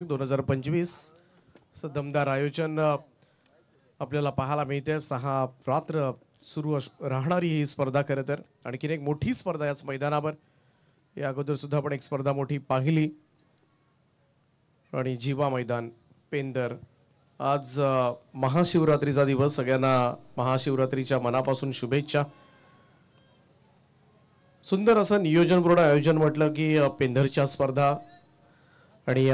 2025 दमदार आयोजन आपल्याला पाहायला मिळते। 6 रात्र सुरू राहणारी ही स्पर्धा खरं तर आणखीन एक मोठी स्पर्धा याच मैदानावर। या अगोदर सुद्धा आपण एक स्पर्धा मोठी पाहिली आणि जीवा मैदान पेंदर। आज महाशिवरात्रीचा दिवस, सगळ्यांना महाशिवरात्रीच्या मनापासून शुभेच्छा। सुंदर असं नियोजनपूर्ण आयोजन म्हटलं की पेंदरच्या स्पर्धा आणि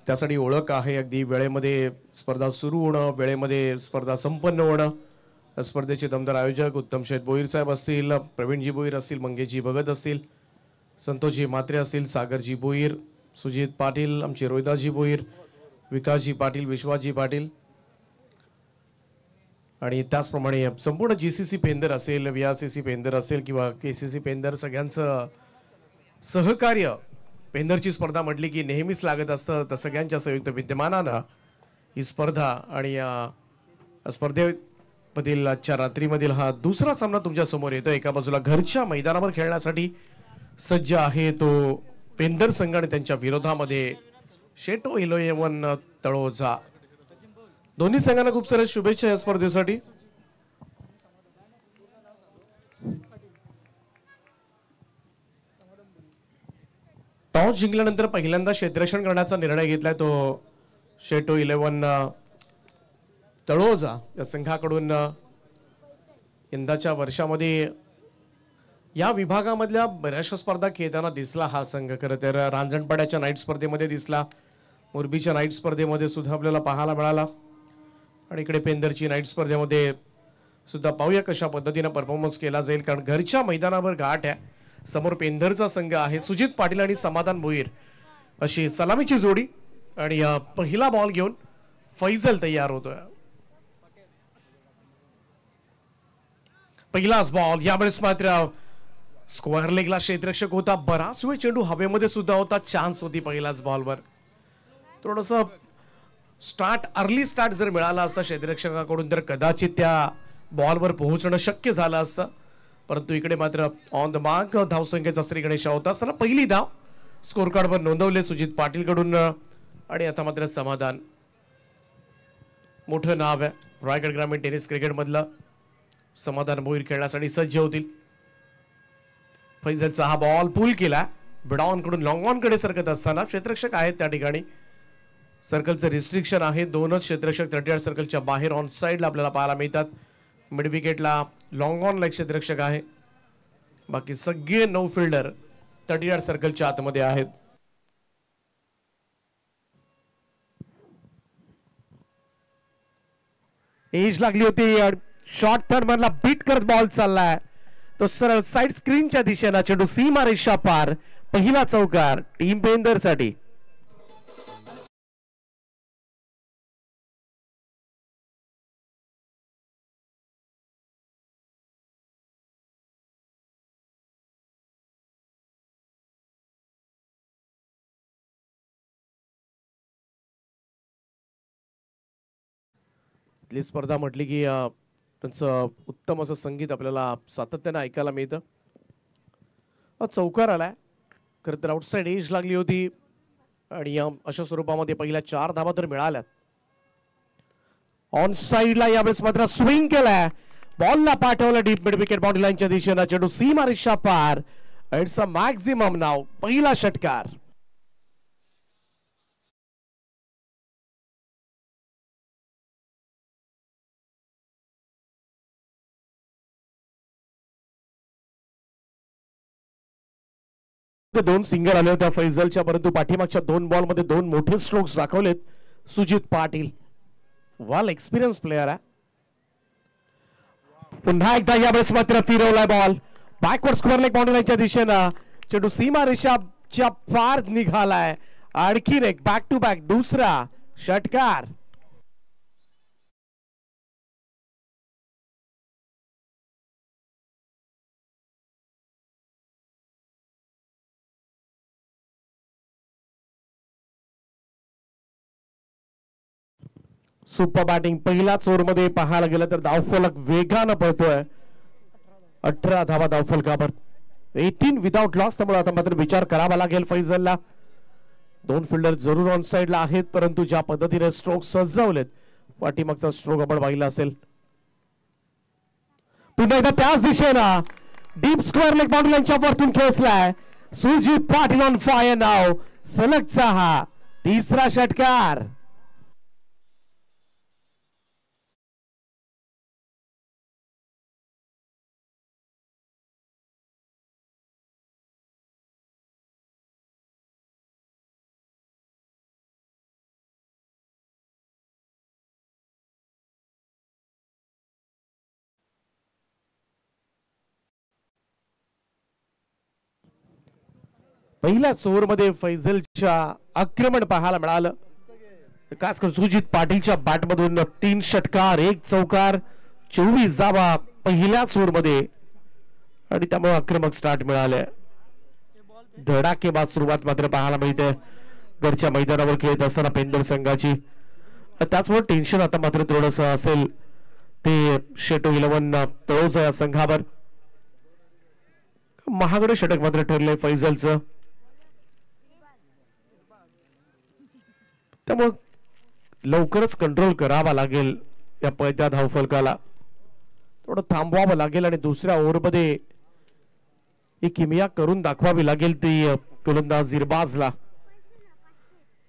त्यासाठी ओळख आहे। अगदी वेळेमध्ये स्पर्धा सुरू होणं, वेळेमध्ये स्पर्धा संपन्न होणं। स्पर्धेचे दमदार आयोजक उत्तम शेठ बोईर साहेब असतील, प्रवीणजी बोईर असतील, मंगेशजी भगत असतील, संतोषजी म्हात्रे असतील, सागरजी बोईर, सुजित पाटील, आमचे रोहिदासजी बोईर, विकासजी पाटील, विश्वासजी पाटील आणि त्याचप्रमाणे संपूर्ण जीसीसी पेंदर असेल, व्हीआरसीसी पेंदर असेल किंवा केसीसी पेंदर, सगळ्यांचं सहकार्य। पेंदरची स्पर्धा म्हटली की नेहमीच लागत असतं, तर सगळ्यांच्या संयुक्त विद्यमानानं ही स्पर्धा आणि या स्पर्धेमधील आजच्या रात्रीमधील हा दुसरा सामना तुमच्या समोर येतो। एका बाजूला घरच्या मैदानावर खेळण्यासाठी सज्ज आहे तो पेंदर संघ आणि त्यांच्या विरोधामध्ये शेटो 11 तळोजा। दोन्ही संघांना खूप साऱ्या शुभेच्छा या स्पर्धेसाठी। टॉस जिंकल्यानंतर पहिल्यांदा क्षेत्ररक्षण करण्याचा निर्णय घेतलाय तो शेटो 11 तळोजा या संघाकडून। यंदाच्या वर्षामध्ये या विभागामधल्या बऱ्याचशा स्पर्धा खेळताना दिसला हा संघ। खरं तर रांजणपाड्याच्या नाईट स्पर्धेमध्ये दिसला, मोरबीच्या नाईट स्पर्धेमध्ये सुद्धा आपल्याला पाहायला मिळाला आणि इकडे पेंदरची नाईट स्पर्धेमध्ये सुद्धा पाहूया कशा पद्धतीने परफॉर्मन्स केला जाईल, कारण घरच्या मैदानावर गाठ आहे। समोर पेंदरचा संघ आहे, सुजित पाटील आणि समाधान भोईर अशी सलामीची जोडी आणि पहिला बॉल घेऊन फैजल तयार होतोय। पहिलाच बॉल, यावेळेस मात्र स्क्वेअर लेगला क्षेत्ररक्षक होता, बराच वेळ चेंडू हवेमध्ये सुद्धा होता, चान्स होती पहिल्याच बॉलवर। थोडस अर्ली स्टार्ट जर मिळाला असता क्षेत्ररक्षकाकडून तर कदाचित त्या बॉलवर पोहोचणं शक्य झालं असतं, परंतु इकडे मात्र ऑन द मार्क धावसंख्येचा श्री गणेश होता असताना पहिली धाव स्कोर कार्डवर नोंदवले सुजित पाटील कडून। आणि आता मात्र समाधान, मोठं नाव आहे रायगड ग्रामीण टेनिस क्रिकेट मधलं, समाधान भोईर खेळण्यासाठी सज्ज होतील। फैजलचा हा बॉल पूल केला, बिडॉन कडून लॉंग ऑन कडे सरकत असताना क्षेत्ररक्षक आहेत त्या ठिकाणी। सर्कलचं रिस्ट्रिक्शन आहे, दोनच क्षेत्ररक्षक 38 सर्कलच्या बाहेर ऑन साइडला आपल्याला पाहायला मिळतात। मिड विकेटला लॉंग ऑन ला क्षेत्ररक्षक आहे, बाकी सगळे 9 फिल्डर 38 सर्कलच्या आतमध्ये आहेत। एज लागली होती, शॉर्ट थर्ड मधला बीट करत बॉल चाललाय तो सरळ साइड स्क्रीनच्या दिशेला, चेंडू सीमा रेषा पार, पहिला चौकार टीम पेंदर साठी। स्पर्धा म्हटली की त्यांचं उत्तम असं संगीत आपल्याला सातत्याने ऐकायला मिळतं। चौकार आलाय, खरं तर आउटसाइड एज लागली होती आणि अशा स्वरूपामध्ये पहिल्या 4 धावा तर मिळाल्यात। ऑन साइडला यावेळेस मात्र स्विंग केलाय, बॉलला पाठवलं डीप मिड विकेट बाउंड्री लाईनच्या दिशेनं, चेंडू सीमा रेषा पार, इट्स अ मॅक्झिमम नाव, पहिला षटकार। दोन सिंगल आले होत्या फैजलच्या, परंतु पाठीमागच्या 2 बॉल मध्ये 2 मोठे स्ट्रोक्स दाखवलेत Sujit Patil. Well experience player आहे। पुन्हा एकदा यावेळेस मात्र फिरवलाय ball, backward square leg boundary लाईनच्या दिशेनं, चेंडू सीमा रेषाच्या पार निघालाय। आणखीन एक बॅक टू बॅक दुसरा षटकार। सुपर बॅटिंग पहिल्याच ओव्हर मध्ये पाहायला गेलं तर धावफलक वेगानं पळतोय, 18 धावा धावफलकावर, 18 विदाउट लॉस। त्यामुळे आता मात्र विचार करावा लागेल फैजलला, दोन फिल्डर जरूर ऑन साइडला आहेत, परंतु ज्या पद्धतीने स्ट्रोक सजवलेत, पाठीमागचा स्ट्रोक आपण पाहिला असेल. पुन्हा एकदा त्याच दिशेनं डीप स्क्वेअर लेग बाउंड्रीच्या वरतून खेचलाय सुजित पाटील. ऑन फायर नाव. सलगचा हा तिसरा षटकार. पहिल्याच ओव्हरमध्ये फैजलच्या आक्रमण पाहायला मिळालं. खास करून सुजित पाटीलच्या बॅटमधून 3 षटकार 1 चौकार 24 धावा पहिल्याच ओव्हरमध्ये आणि त्यामुळे आक्रमक स्टार्ट मिळाले. धडाकेबाज सुरुवात मात्र पाहायला मिळते घरच्या मैदानावर खेळत असताना पेंदर संघाची. त्याचमुळे टेन्शन आता मात्र थोडस असेल ते शेटो 11 तळोजा या संघावर. महागडे षटक मात्र ठरले फैजलचं. त्यामुळे लवकरच कंट्रोल करावा लागेल या पळत्या धावफलकाला. थोडं थांबवावं लागेल आणि दुसऱ्या ओव्हरमध्ये ही किमया करून दाखवावी लागेल ती गोलंदाज इरबाजला.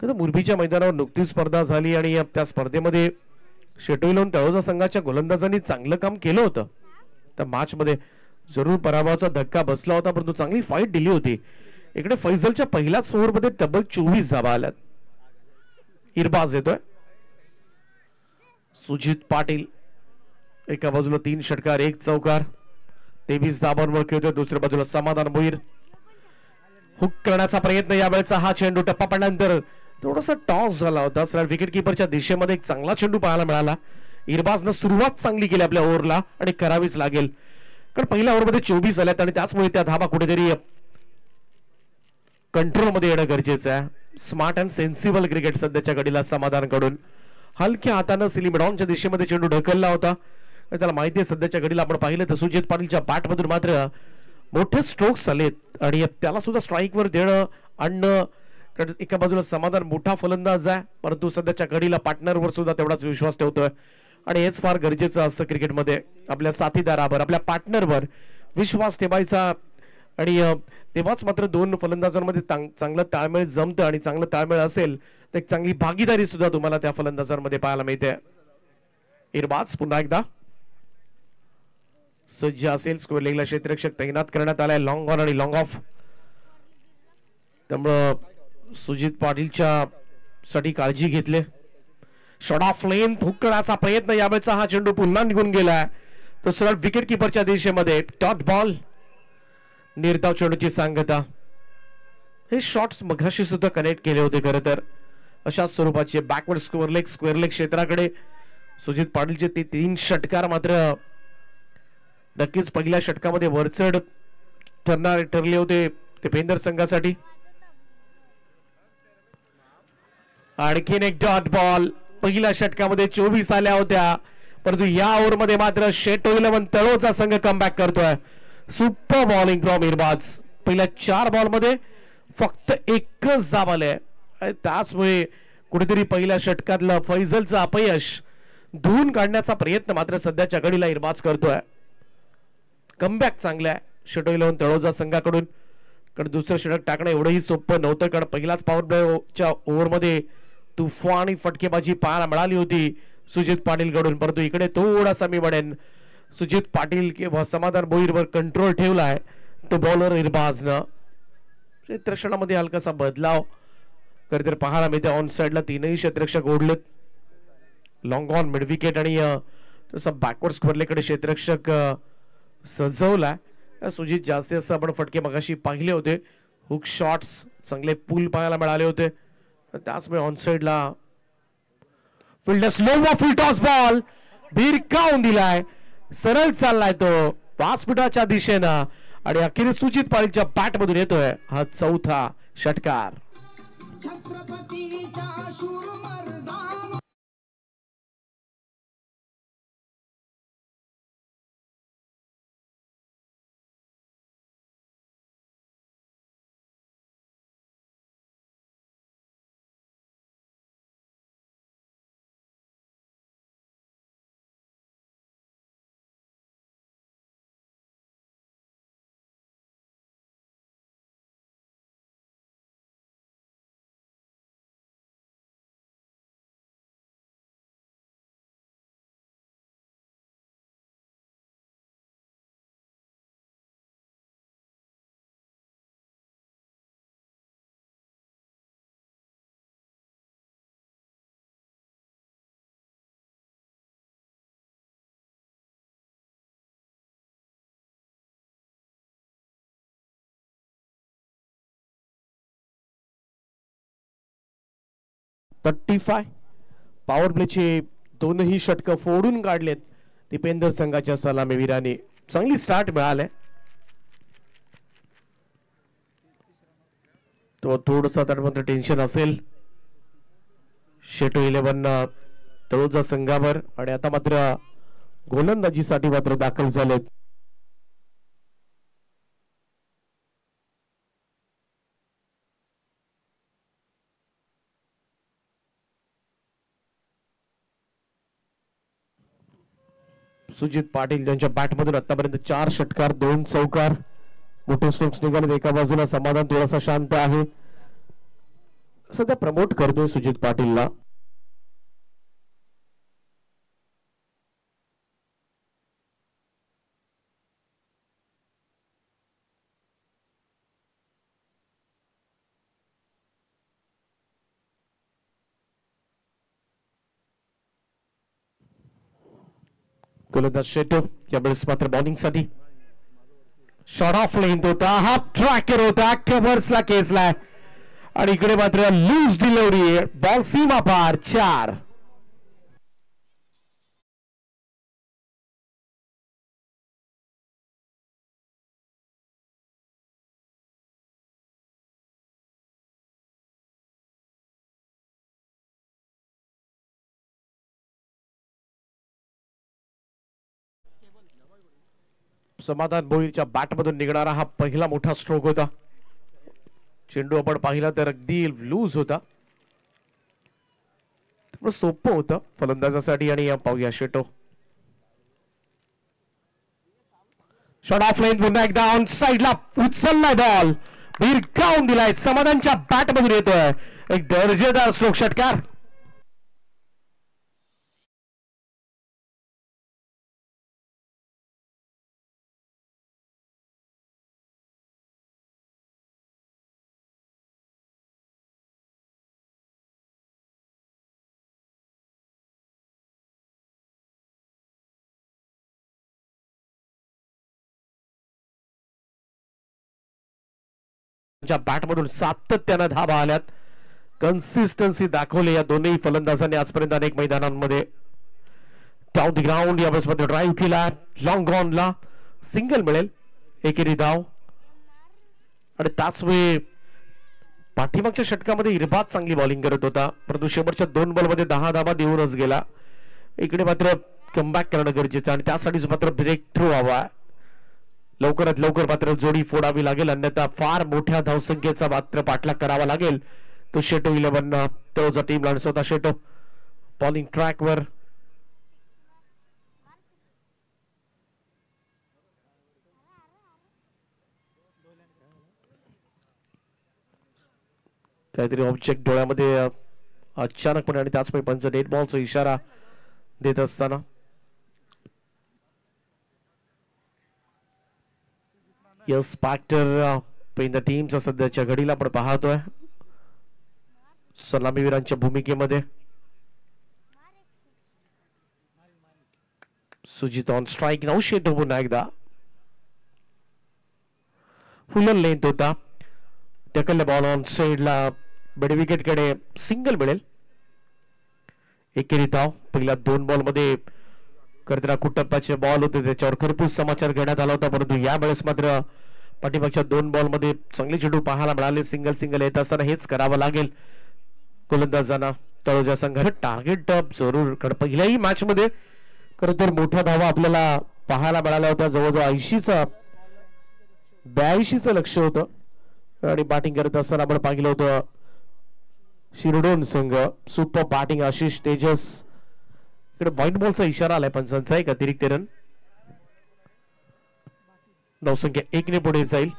मुरबीच्या मैदानावर नुकतीच स्पर्धा झाली आणि त्या स्पर्धेमध्ये शेटो 11 तळोजा संघाच्या गोलंदाजांनी चांगलं काम केलं होतं. त्या मॅच मध्ये जरूर पराभवाचा धक्का बसला होता, परंतु चांगली फाईट दिली होती. इकडे फैजलच्या पहिल्याच ओव्हरमध्ये तब्बल 24 धावा आल्यात. इरबाज येतोय. सुजित पाटील एका बाजूला 3 षटकार 1 चौकार 23 धावांवर खेळतोय. दुसऱ्या बाजूला समाधान भोईर. हुक करण्याचा प्रयत्न यावेळेचा. हा चेंडू टप्पा पडल्यानंतर थोडासा टॉस झाला होता. सरळ विकेट किपरच्या दिशेमध्ये एक चांगला चेंडू पाहायला मिळाला. इरबाजनं सुरुवात चांगली केली आपल्या ओव्हरला आणि करावीच लागेल, कारण पहिल्या ओव्हरमध्ये 24 आल्यात आणि त्याचमुळे त्या धावा कुठेतरी कंट्रोल मध्ये येणं गरजेचं आहे. स्मार्ट अँड सेन्सिबल क्रिकेट सध्याच्या घडीला समाधानकडून. हलक्या हातानं सिलिमिडॉनच्या दिशेमध्ये चेंडू ढकलला होता. त्याला माहिती आहे सध्याच्या घडीला आपण पाहिलं तर सुजित पाटीलच्या बॅटमधून मात्र मोठे स्ट्रोक्स आलेत आणि त्याला सुद्धा स्ट्राईकवर देणं आणणं. एका बाजूला समाधान मोठा फलंदाज आहे, परंतु सध्याच्या घडीला पार्टनरवर सुद्धा तेवढाच विश्वास ठेवतोय आणि हेच फार गरजेचं असतं क्रिकेटमध्ये. आपल्या साथीदारावर आपल्या पार्टनरवर विश्वास ठेवायचा आणि तेव्हाच मात्र दोन फलंदाजांमध्ये चांगलं ताळमेळ जमतं आणि चांगलं ताळमेळ असेल तर एक चांगली भागीदारी सुद्धा तुम्हाला त्या फलंदाजांमध्ये पाहायला मिळते. इरबाज पुन्हा एकदा सज्ज असेल. स्क्वेअर लेगला क्षेत्ररक्षक तैनात करण्यात आलाय. लॉंग ऑन आणि लॉंग ऑफ. त्यामुळं सुजित पाटीलच्या साठी काळजी घेतले. शॉट ऑफ लेन हुकण्याचा प्रयत्न यावेळेचा. हा चेंडू पुन्हा निघून गेलाय. तो सरळ विकेट किपरच्या दिशेमध्ये. Dot ball. निर्धाव चेंडूची सांगता. हे शॉट्स मघाशी सुद्धा कनेक्ट केले होते खरं तर. अशा स्वरूपाचे बॅकवर्ड स्क्वेअर लेग क्षेत्राकडे सुजित पाटीलचे ते 3 षटकार मात्र नक्कीच पहिल्या षटकामध्ये वरचढ ठरले होते ते पेंदर संघासाठी. आणखीन एक डॉट बॉल. पहिल्या षटकामध्ये 24 आल्या होत्या, परंतु या ओव्हरमध्ये मात्र शेटो 11 तळोजा संघ कमबॅक करतोय. Super bowling from Irbaz. पहिल्या 4 बॉलमध्ये फक्त एकच धाव आले. त्याचमुळे कुठेतरी पहिल्या षटकातलं फैजलचं अपयश धुवून काढण्याचा प्रयत्न मात्र सध्याच्या घडीला इरबाज करतोय. कमबॅक चांगला आहे शेटो 11 तळोजा संघाकडून. कारण दुसरं षटक टाकणं एवढंही सोपं नव्हतं, कारण पहिलाच पॉवर प्लेच्या ओव्हरमध्ये तुफानी फटकेबाजी पाहायला मिळाली होती सुजित पाटील कडून. परंतु इकडे थोडासा मी म्हणेन सुजित पाटील किंवा समाधान भोईरवर कंट्रोल ठेवलाय तो बॉलर इरबाजनं. क्षेत्ररक्षणामध्ये हलकासा बदलाव कधीतरी पाहायला मिळते. ऑन साइडला 3ही क्षेत्ररक्षक ओढलेत. लॉंग ऑन मिड विकेट आणि तसा बॅकवर्ड स्क्वेअरलेकडे क्षेत्ररक्षक सजवलाय. सुजित जास्ती असं आपण फटके मगाशी पाहिले होते. हुक शॉट्स चांगले पूल पाहायला मिळाले होते. त्याचमुळे ऑन साइडला fielder slow full toss ball भिरकावून दिलाय. सरळ चाललाय तो व्यासपीठाच्या दिशेनं आणि अखेर सुजित पाटीलच्या बॅट मधून येतोय हा 4था षटकार. 35. पॉवर प्लेचे दोनही षटक फोडून काढलेत दीपेंदर संघाच्या सलामीवीराने. चांगली स्टार्ट मिळाले. तो थोडंसं त्यामध्ये टेन्शन असेल शेटो 11 तळोजा संघावर. आणि आता मात्र गोलंदाजीसाठी मात्र दाखल झालेत. सुजित पाटील यांच्या बॅटमधून आतापर्यंत 4 षटकार 2 चौकार. मोठे स्ट्रोक्स निघाले. एका बाजूला समाधान थोडासा शांत आहे. सध्या प्रमोट करतोय सुजित पाटीलला. गोलंदाज शेटो यावेळेस मात्र बॉलिंग साठी. शॉट ऑफ लेंथ होता. हाफ ट्रॅकर होता. कव्हर्सला केसला आणि इकडे मात्र लूज डिलिव्हरी. बॉल सीमा पार. 4. समाधान भोईरच्या बॅटमधून निघणारा हा पहिला मोठा स्ट्रोक होता. चेंडू आपण पाहिला तर अगदी लूज होता. सोपं होतं फलंदाजासाठी. आणि पाहूया शेटो. शॉट ऑफ लेंथ पुन्हा एकदा ऑन साइडला उचललाय बॉल. भिरकावून दिलाय. समाधानच्या बॅटमधून येतोय एक दर्जेदार स्ट्रोक षटकार. बॅटमधून सातत्यानं धावा आल्यात. कन्सिस्टन्सी दाखवली या दोन्ही फलंदाजांनी आजपर्यंत अनेक मैदानांमध्ये. डाऊन द ग्राउंड यावेळेस मध्ये ड्राईव्ह केला. लॉंग ऑनला सिंगल मिळेल. एकेरी धाव. आणि त्याच वेळी पाठीमागच्या षटकामध्ये इरबाद चांगली बॉलिंग करत होता, परंतु शेवटच्या 2 बॉलमध्ये 10 धावा देऊनच गेला. इकडे मात्र कमबॅक करणं गरजेचं आणि त्यासाठीच मात्र ब्रेक थ्रू हवा. लवकरात लवकर मात्र जोडी फोडावी लागेल, अन्यथा फार मोठ्या धावसंख्येचा मात्र पाठलाग करावा लागेल. तो शेटो 11 तळोजा टीमला आणि स्वतः शेटो बॉलिंग ट्रॅकवर. काहीतरी ऑब्जेक्ट डोळ्यामध्ये अचानकपणे आणि त्याचमुळे पंच डेड बॉलचा इशारा देत असताना यस फॅक्टर इन द टीमचा सध्याच्या घडीला आपण पाहतोय सलामीवीरांच्या भूमिकेमध्ये. सुजित ऑन स्ट्राइक. नाउ शेटो पुन्हा एकदा फुल लेंथ होता. टॅकल बॉल ऑन साइडला मिड विकेट कडे सिंगल मिळेल. एकेरी धाव. पहिल्या 2 बॉल मध्ये करताना कुटप्पाचे बॉल होते त्याच्यावर खरपूस समाचार घेण्यात आला होता, परंतु यावेळेस मात्र पाठीमागच्या 2 बॉल मध्ये चांगले चेंडू पाहायला मिळाले. सिंगल सिंगल येत असताना हेच करावं लागेल गोलंदाजांना. तळोजा संघाने टार्गेट जरूर, कारण पहिल्याही मॅच मध्ये खरं तर मोठ्या धावा आपल्याला पाहायला मिळाल्या होत्या. जवळजवळ 82चं लक्ष होतं आणि बॅटिंग करत असताना आपण पाहिलं होतं शिरडोन संघ. सुपर बॅटिंग आशिष तेजस. इकडे व्हाईट बॉलचा इशारा आलाय पंचांचा. एक अतिरिक्त रन. धावसंख्या 1 ने पुढे जाईल.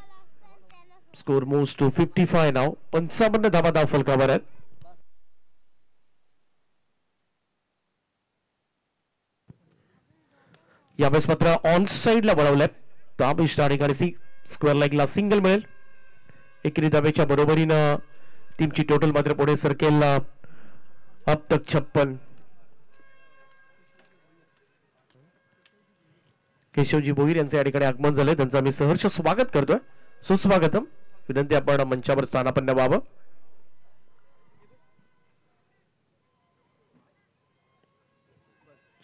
स्कोर मूव्स टू 55 नाव. 55 धावा धाव फलकावर आहेत. यावेळेस मात्र ऑन साइडला वळवलंय. दाबिश ठिकाणी स्क्वेअर लेगला सिंगल मिळेल. एकेरी धावेच्या बरोबरीनं टीमची टोटल मात्र पुढे सरकेल अब तक 56. केशवजी भोईर यांचे या ठिकाणी आगमन झाले, त्यांचं मी सहर्ष स्वागत करतोय. सुस्वागतम. विनंती आपण मंचावर स्थानापन्न व्हावं.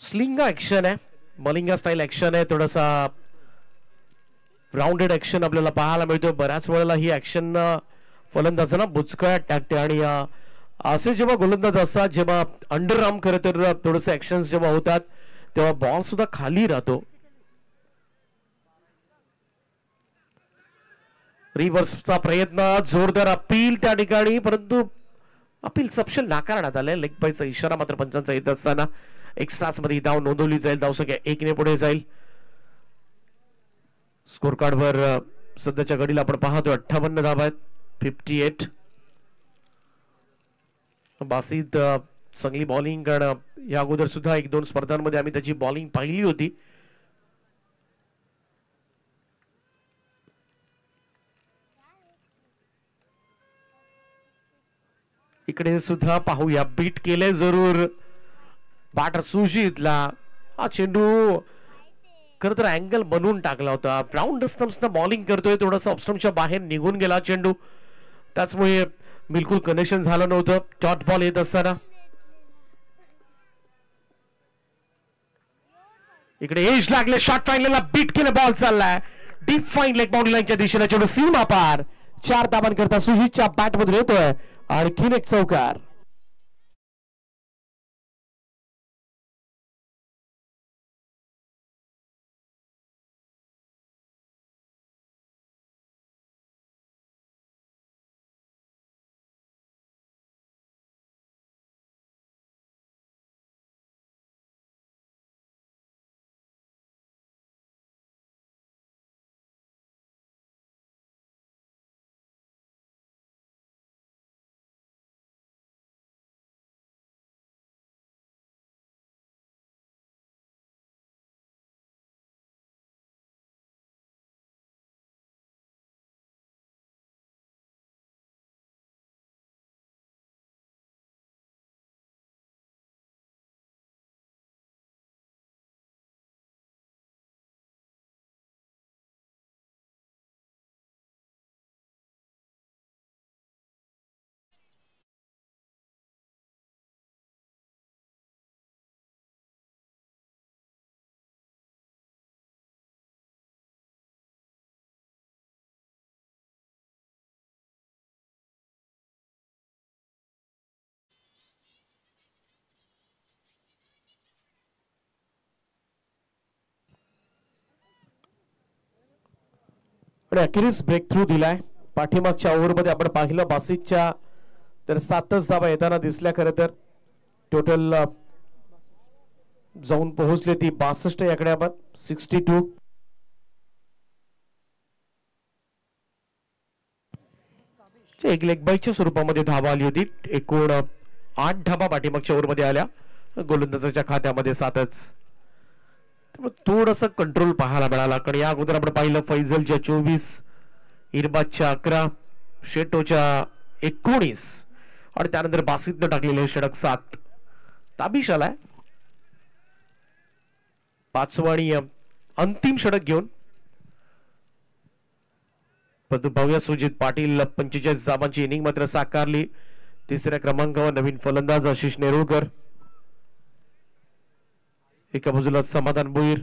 स्लिंगा ऍक्शन आहे, मलिंगा स्टाईल ऍक्शन आहे, थोडासा राऊंडेड ऍक्शन आपल्याला पाहायला मिळतो. बऱ्याच वेळेला ही ऍक्शन फलंदाजांना बुचकळ्यात टाकते आणि असे जेव्हा गोलंदाज असतात, जेव्हा अंडर आर्म खरं तर थोडंसं ऍक्शन जेव्हा होतात तेव्हा बॉल सुद्धा खाली राहतो. रिव्हर्सचा प्रयत्न, जोरदार अपील त्या ठिकाणी, परंतु अपील सपशेल नाकारण्यात आले. लेग बायचा इशारा मात्र पंचांचा येत असताना एक्स्ट्रास मध्ये धाव नोंदवली जाईल. धावसंख्या 1 ने पुढे जाईल. स्कोर कार्डवर सध्याच्या घडीला आपण पाहतो 58 धावा आहेत, 58. बासित चांगली बॉलिंग, कारण या अगोदर सुद्धा 1-2 स्पर्धांमध्ये आम्ही त्याची बॉलिंग पाहिली होती. इकडे सुद्धा पाहूया, बीट केले जरूर बॅटर सुजितला. हा चेंडू खरं तर अँगल बनवून टाकला होता. राऊंड स्टंप्सना बॉलिंग करतोय, थोडासा ऑफस्टंपच्या बाहेर निघून गेला चेंडू, त्याचमुळे बिलकुल कनेक्शन झालं नव्हतं. डॉट बॉल येत असताना इकडे एज लागले, शॉट फाईनलला बीट केलं, बॉल चाललाय डीप फाईन लेग बाउंड्री लाईनच्या दिशेने. चेंडू सीमा पार 4 धावांकरता सुजितच्या बॅट मधून येतोय. आणखीन एक चौकार. आणि अखेरीस ब्रेक थ्रू दिलाय. पाठीमागच्या ओव्हरमध्ये आपण पाहिलं बासितच्या तर 7च धावा येताना दिसल्या. खरं तर टोटल जाऊन पोहोचले ती 62. याकडे आपण 62. एक लेग बाईच्या स्वरूपामध्ये धावा आली होती. एकूण 8 धावा पाठीमागच्या ओव्हरमध्ये आल्या, गोलंदाजाच्या खात्यामध्ये 7च. थोडंसं कंट्रोल पाहायला मिळाला, कारण या अगोदर आपण पाहिलं फैजलच्या 24, इरबाजच्या 11, शेटोच्या 19 आणि त्यानंतर बासितनं टाकलेले षटक 7. ताबिश आलाय 5वं आणि अंतिम षटक घेऊन. परंतु भव्य सुजित पाटील 45 धावांची इनिंग मात्र साकारली. 3ऱ्या क्रमांकावर नवीन फलंदाज आशिष नेरुळकर, एका बाजूला समाधान भोईर,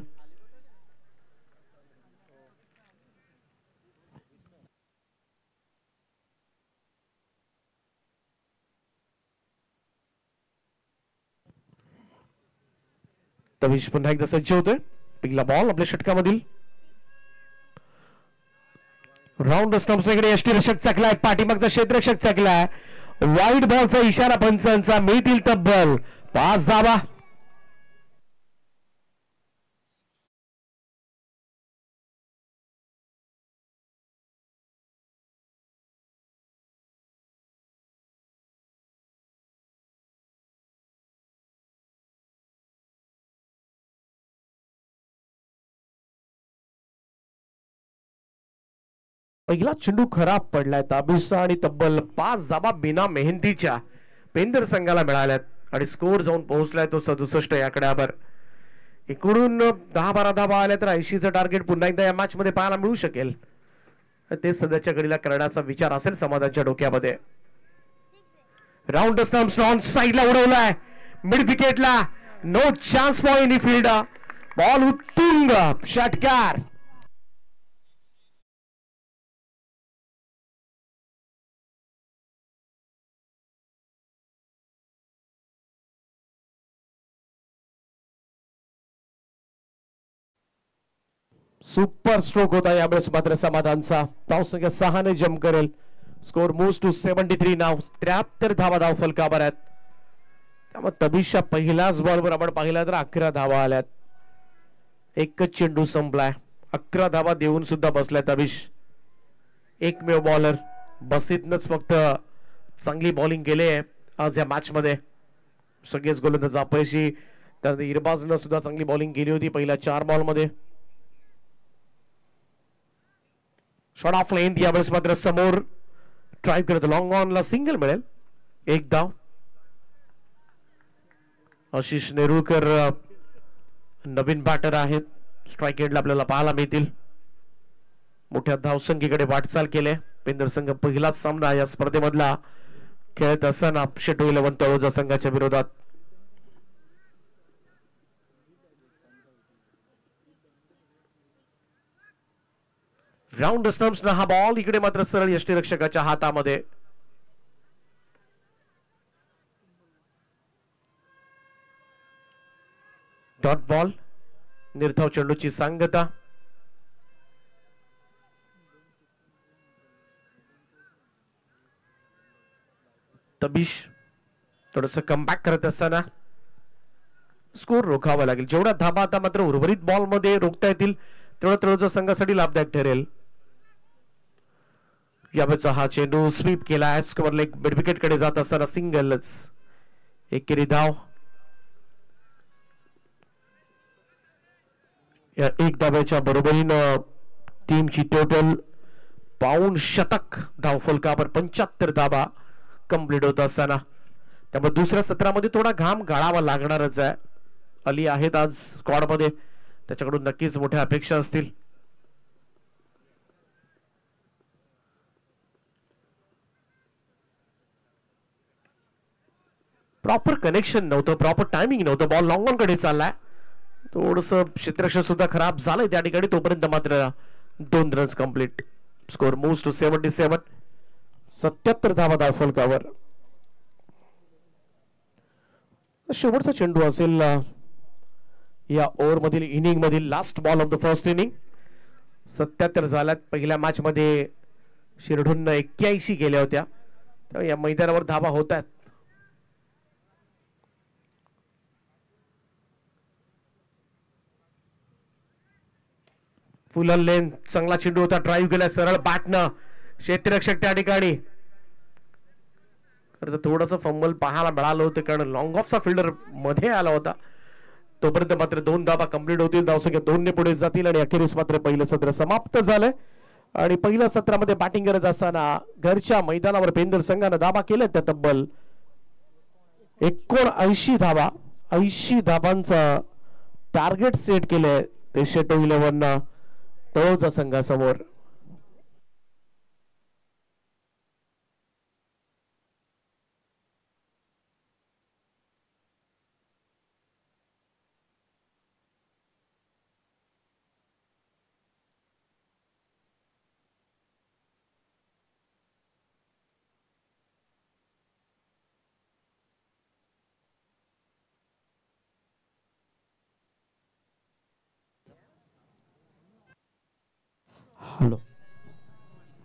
तविश पुन्हा एकदा सज्ज होतोय. पहिला बॉल आपल्या षटकामधील राऊंड स्टंप्स इकडे यष्टीरक्षक चकलाय, पाठीमागचा क्षेत्ररक्षक चकलाय. वाईट बॉलचा इशारा पंचांचा, मिळतील तब्बल 5 धावा. पहिला चेंडू खराब पडलाय ताबिशचा आणि तब्बल 5 धावा बिना मेहनतीच्या पेंदर संघाला मिळाल्यात आणि स्कोर जाऊन पोहोचलाय तो 67 या आकड्यावर. इकडून 10-12 धावा आल्या तर 80चं टार्गेट पुन्हा एकदा या मॅच मध्ये पाहायला मिळू शकेल. ते सध्याच्या घडीला करण्याचा विचार असेल समाधानच्या डोक्यामध्ये. राऊंड स्टंप्स ऑन साइडला उडवलाय, मिड विकेटला no chance for any fielder. Ball उत्तुंग षटकार. सुपर स्ट्रोक होता यावेळेस मात्र समाधानचा. धावसंख्या 6 ने जम्प करेल. स्कोर मूव्स टू 73 नाव. 73 धावा धाव फलकावर आहेत. त्यामुळे तबिशच्या पहिल्याच बॉलवर आपण पाहिला तर 11 धावा आल्यात. एकच चेंडू संपलाय. 11 धावा देऊन सुद्धा बसलाय तबिश. एकमेव बॉलर. बसीतनच फक्त चांगली बॉलिंग केली आहे आज या मॅच मध्ये. सगळेच गोलंदाज अपयशी. त्यानंतर इरबाजनं सुद्धा चांगली बॉलिंग केली होती पहिल्या 4 बॉल मध्ये. शॉट ऑफ लेंथ यावेळेस मात्र समोर ट्राय करत लॉंग ऑन ला सिंगल मिळेल. एक धाव. आशिष नेरुळकर नवीन बॅटर आहेत. स्ट्राईक एंडला आपल्याला पाहायला मिळतील. मोठ्या धावसंख्येकडे वाटचाल केले. पेंदर संघ पहिलाच सामना या स्पर्धेमधला खेळत असताना शेटो 11 तळोजा संघाच्या विरोधात. राऊंड स्टंप्स ना हा बॉल इकडे मात्र सरळ यष्टीरक्षकाच्या हातामध्ये. Dot ball. निर्धाव चेंडूची सांगता. तबिश थोडस कमबॅक करत असताना स्कोर रोखावा लागेल. जेवढा धाबा आता मात्र उर्वरित बॉल मध्ये रोखता येतील तेवढा तळोजा संघासाठी लाभदायक ठरेल. यावेळेचा हा चेंडू स्वीप केला. स्कोअर लेग मिड विकेट कडे जात असताना सिंगलच. एकेरी धाव. या एक धाब्याच्या बरोबरीनं टीमची टोटल पाऊण शतक धाव फलकावर 75 धाबा कंप्लीट होत असताना. त्यामुळे दुसऱ्या सत्रामध्ये थोडा घाम गाळावा लागणारच आहे. अली आहेत आज स्क्वॉड मध्ये. त्याच्याकडून नक्कीच मोठ्या अपेक्षा असतील. प्रॉपर कनेक्शन नव्हतं. प्रॉपर टायमिंग नव्हतं. बॉल लॉंग ऑन कडे चाललाय. थोडस क्षेत्ररक्षण सुद्धा खराब झालंय त्या ठिकाणी. तोपर्यंत मात्र 2 runs complete. Score moves to 77. 77 धावा धाव फलकावर. शेवटचा चेंडू असेल या ओव्हर मधील इनिंग मधील last ball of the first inning. 77 झाल्यात. पहिल्या मॅच मध्ये शिरढोणनं 81 केल्या होत्या. या मैदानावर धावा होत आहेत. फुल लेन चांगला चेंडू होता. ड्राईव्ह केला सरळ बॅटनं. क्षेत्ररक्षक त्या ठिकाणी. थोडस फंबल पाहायला मिळालं होतं कारण लॉंग ऑफचा फिल्डर मध्ये आला होता. तोपर्यंत मात्र 2 धाबा कंप्लीट होतील. धावसंख्या 2 ने पुढे जातील आणि अखेरीस मात्र पहिलं सत्र समाप्त झालंय. आणि पहिल्या सत्रामध्ये बॅटिंग करत असताना घरच्या मैदानावर पेंदर संघानं धाबा केल्या. त्या तब्बल 79 धाबा. 80 धाबांचं टार्गेट सेट केलंय ते शेटो 11 तळोजा संघासमोर.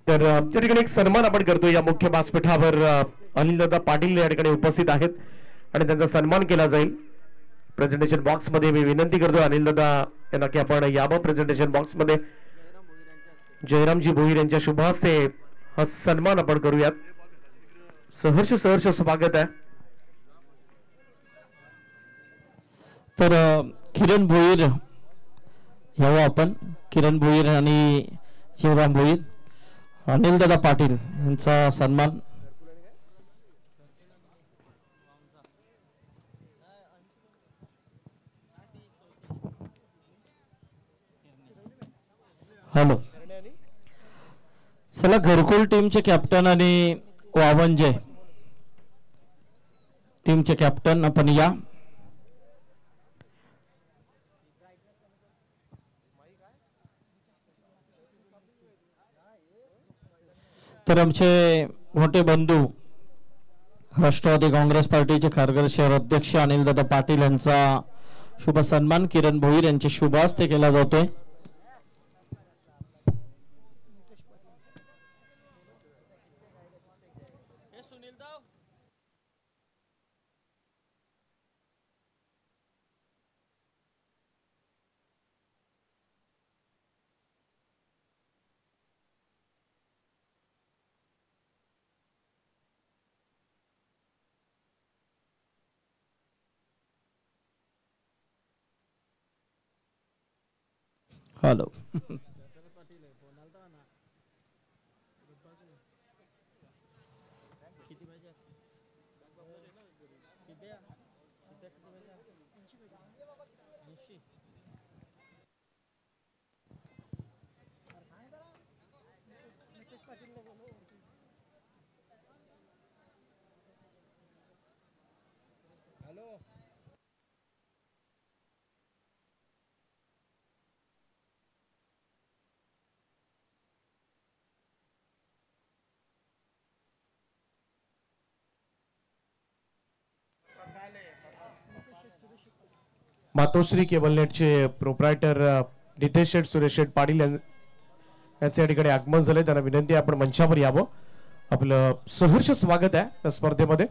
तर त्या ठिकाणी एक सन्मान आपण करतो. या मुख्य व्यासपीठावर अनिलदादा पाटील या ठिकाणी उपस्थित आहेत आणि त्यांचा सन्मान केला जाईल. प्रेझेंटेशन बॉक्स मध्ये मी विनंती करतो अनिलदादा यांना की आपण यावं प्रेझेंटेशन बॉक्स मध्ये. जयरामजी भोईर यांच्या शुभ हस्ते हा सन्मान आपण करूयात. सहर्ष स्वागत आहे. तर किरण भोईर यावं आपण. किरण भोईर आणि जयराम भोईर. अनिलदादा पाटील यांचा सन्मान. हॅलो. चला घरकुल टीमचे कॅप्टन आणि वावंजे टीमचे कॅप्टन आपण या. तर आमचे मोठे बंधू राष्ट्रवादी काँग्रेस पार्टीचे खारघर शहर अध्यक्ष अनिलदादा पाटील यांचा शुभ सन्मान किरण भोईर यांच्या शुभ हस्ते केला जातोय. हॅलो. मातोश्री केबल नेटचे प्रोप्रायटर नितेश शेठ सुरेश शेठ पाटील यांचे या ठिकाणी आगमन झाले. त्यांना विनंती आहे आपण मंचावर यावं. आपलं सहर्ष स्वागत आहे या स्पर्धेमध्ये.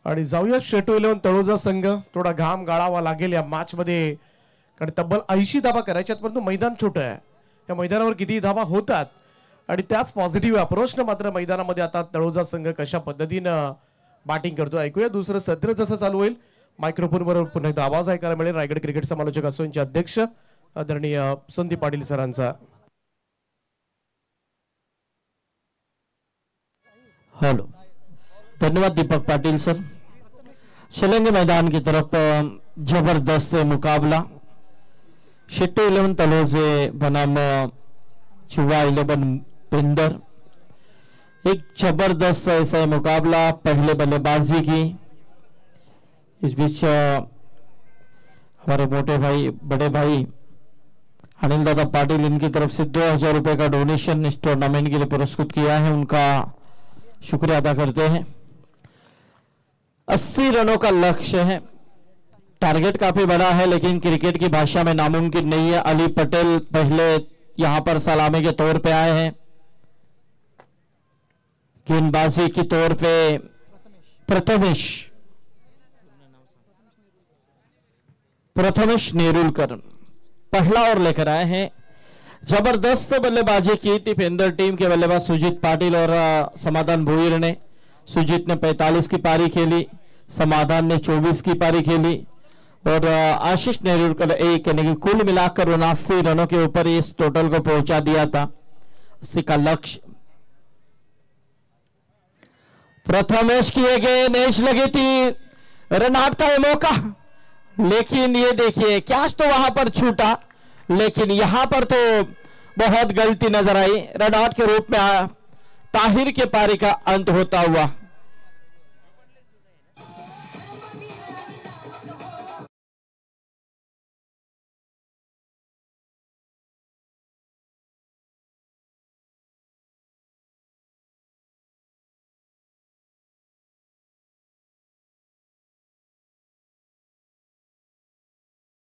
आणि जाऊया शेटू 11 तळोजा संघ. थोडा घाम गाळावा लागेल या मॅच मध्ये, कारण तब्बल 80 धावा करायच्यात, परंतु मैदान छोटं आहे. या मैदानावर किती धावा होतात आणि त्याच पॉझिटिव्ह अप्रोचनं मात्र मैदानामध्ये आता तळोजा संघ कशा पद्धतीनं बॅटिंग करतो ऐकूया. दुसरं सत्र जसं चालू होईल मायक्रोफोनवर पुन्हा एकदा आवाज ऐकायला मिळेल. रायगड क्रिकेट समालोचक असोचे अध्यक्ष आदरणीय संदीप पाटील सरांचा. हेलो, धन्यवाद दीपक पाटिल सर. चलेंगे मैदान की तरफ. जबरदस्त मुकाबला शेट्टू 11 तलोजे बनाम चुवा 11 पिंदर. एक जबरदस्त ऐसा मुकाबला पहले बल्लेबाजी की. इस बीच हमारे मोटे भाई बड़े भाई अनिल दादा पाटिल, इनकी तरफ से 2000 रुपए का डोनेशन इस टूर्नामेंट के लिए पुरस्कृत किया है. उनका शुक्रिया अदा करते हैं. 80 रनों का लक्ष्य है. टारगेट काफी बड़ा है, लेकिन क्रिकेट की भाषा में नामुमकिन नहीं है. अली पटेल पहले यहां पर सलामी के तौर पे आए हैं. गेंदबाजी के तौर पे प्रथमेश नेरुलकर पहला ओवर लेकर आए हैं. जबरदस्त बल्लेबाजी की थी पेंदर टीम के बल्लेबाज सुजीत पाटिल और समाधान भोईर ने. सुजीत ने 45 की पारी खेली, समाधान ने 24 की पारी खेली और आशीष नेरुलकर एक, यानी कि कुल मिलाकर 79 रनों के ऊपर इस टोटल को पहुंचा दिया था. 80 का लक्ष्य. प्रथमेश किए गए नेश लगी थी, रन आउट का मौका, लेकिन ये देखिए कैच तो वहां पर छूटा, लेकिन यहां पर तो बहुत गलती नजर आई. रन आउट के रूप में ताहिर के पारी का अंत होता हुआ.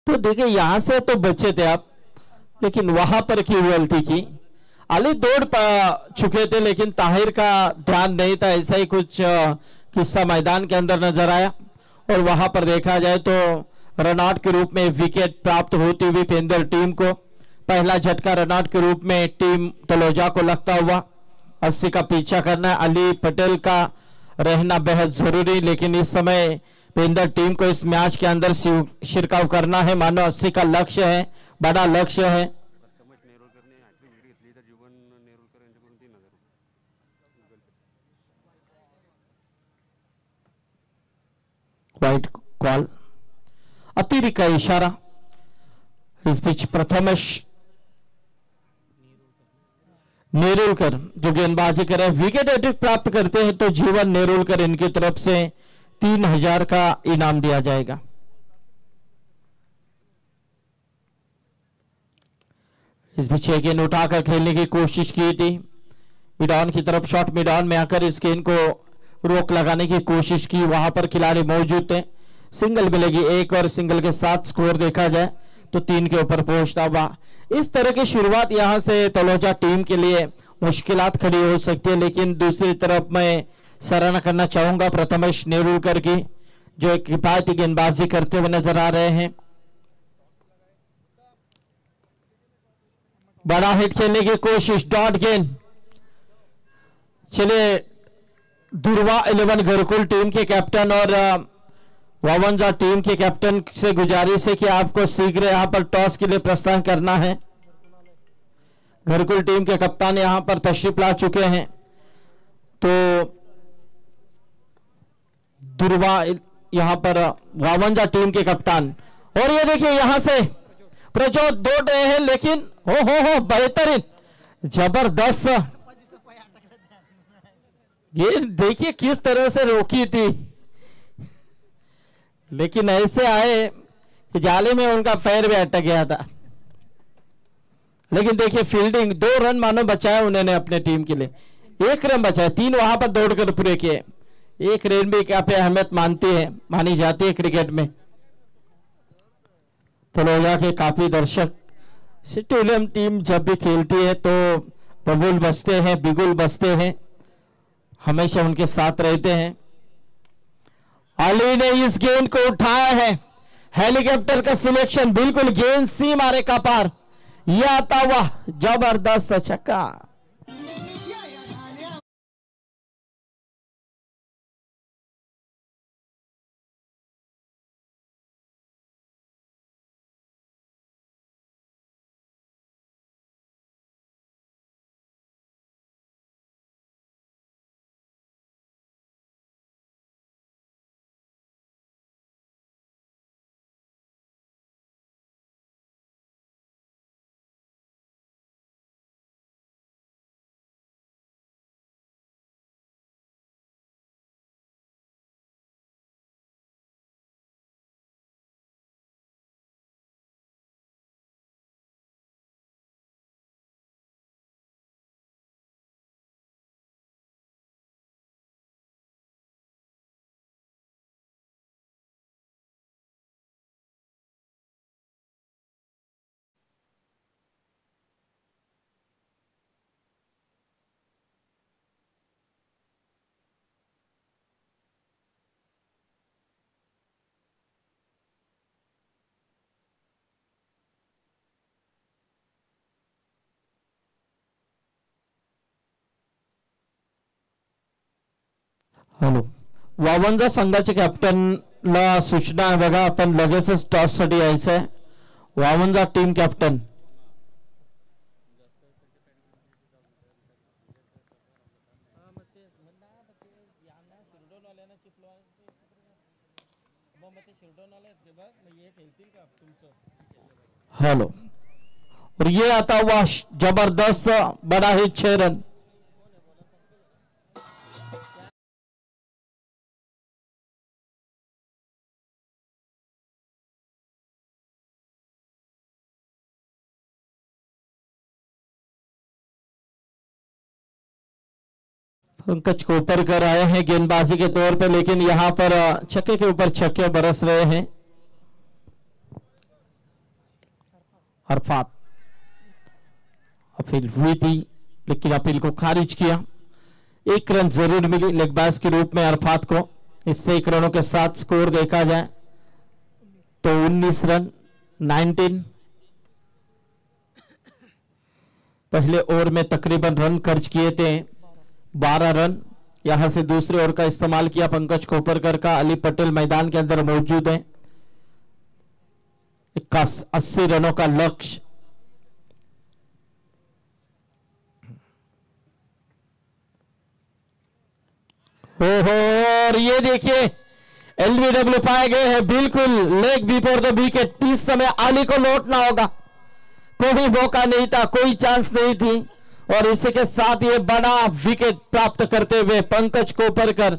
तो देखिए यहां से तो बचे थे आप, लेकिन वहां पर क्यों गलती की. अली दौड़ चुके थे, लेकिन ताहिर का ध्यान नहीं था. ऐसा ही कुछ किस्सा मैदान के अंदर नजर आया. और वहां पर देखा जाए तो रनआउट के रूप में विकेट प्राप्त होती हुई पेंदर टीम को पहला झटका रनआउट के रूप में टीम तलोजा को लगता हुआ. 80 का पीछा करना, अली पटेल का रहना बेहद जरूरी, लेकिन इस समय पेंदर टीम को इस मैच के अंदर शिरकाव करना है. मानो 80 का लक्ष्य है, बड़ा लक्ष्य है. वाइट कॉल, अतिरिक्त का इशारा. इस बीच प्रथमेश नेरुलकर जो गेंदबाजी कर रहे हैं, विकेट हैट्रिक प्राप्त करते हैं तो जीवन नेरुलकर इनकी तरफ से 3000 का इनाम दिया जाएगा. इस बीच गेंद उठाकर खेलने की कोशिश की थी. मिड ऑन की तरफ शॉट मिड ऑन में आकर इस गेंद को रोक लगाने की कोशिश की, वहां पर खिलाड़ी मौजूद थे। सिंगल मिलेगी एक और सिंगल के साथ स्कोर देखा जाए तो 3 के ऊपर पहुंचता हुआ। इस तरह की शुरुआत यहां से तलोजा टीम के लिए मुश्किलात खड़ी हो सकती है, लेकिन दूसरी तरफ मैं सराहना करना चाहूंगा प्रथमेश नेरुलकर की, जो एक किफायती गेंदबाजी करते हुए नजर आ रहे हैं। बड़ा हिट खेलने की कोशिश, डॉट गेंद। चलिए दुर्वा 11 घरकुल टीम के कैप्टन और वावंजा टीम के कैप्टन से गुजारिश है कि आपको शीघ्र यहां पर टॉस के लिए प्रस्थान करना है। घरकुल टीम के कप्तान यहां पर तशरीफ ला चुके हैं, तो दुर्वा यहां पर वावंजा टीम के कप्तान। और ये देखिए यहां से प्रजोत दौड़ रहे हैं, लेकिन हो बेहतरीन जबरदस्त ये देखिए किस तरह से रोकी थी, लेकिन ऐसे आए कि जाले में उनका पैर भी अटक गया था। लेकिन देखिए फील्डिंग, 2 रन मानो बचाए उन्होंने अपने टीम के लिए, 1 रन बचाए, 3 वहां पर दौड़कर पूरे किए। 1 रन भी काफी अहमियत मानी जाती है क्रिकेट में। तलोजा के काफी दर्शक सिटी विलियम टीम जब भी खेलती है तो बबूल बजते हैं, बिगुल बजते हैं, हमेशा उनके साथ रहते हैं। अली ने इस गेंद को उठाया है, हेलीकॉप्टर का सिलेक्शन, बिल्कुल गेंद सीमा रेखा पार, यह आता हुआ जबरदस्त छक्का। हॅलो, वावंजा संघाचे कॅप्टनला सूचना आहे बघा, आपण लगेचच टॉस साठी यायचंय। वावंजा टीम कॅप्टन हेलो, और ये आता हुआ जबरदस्त बड़ा हिट 6 रन। पंकज कोपरकर आए हैं गेंदबाजी के तौर पे, लेकिन यहां पर छक्के के ऊपर छक्के बरस रहे हैं। अरफात अपील हुई थी, लेकिन अपील को खारिज किया। 1 रन जरूर मिली लेगबाज के रूप में अरफात को। इससे 1 रनों के साथ स्कोर देखा जाए तो 19 रन 19। पहले ओवर में तकरीबन रन खर्च किए थे 12 रन। यहां से दूसरे ओवर का इस्तेमाल किया पंकज कोपरकर का। अली पटेल मैदान के अंदर मौजूद है। 80 रनों का लक्ष्य। और ये देखिए एलबीडब्ल्यू पाए गए हैं, बिल्कुल लेग बिफोर द विकेट। इस समय अली को लौटना होगा, कोई मौका नहीं था, कोई चांस नहीं थी। और इसी के साथ ये बड़ा विकेट प्राप्त करते हुए पंकज कोपरकर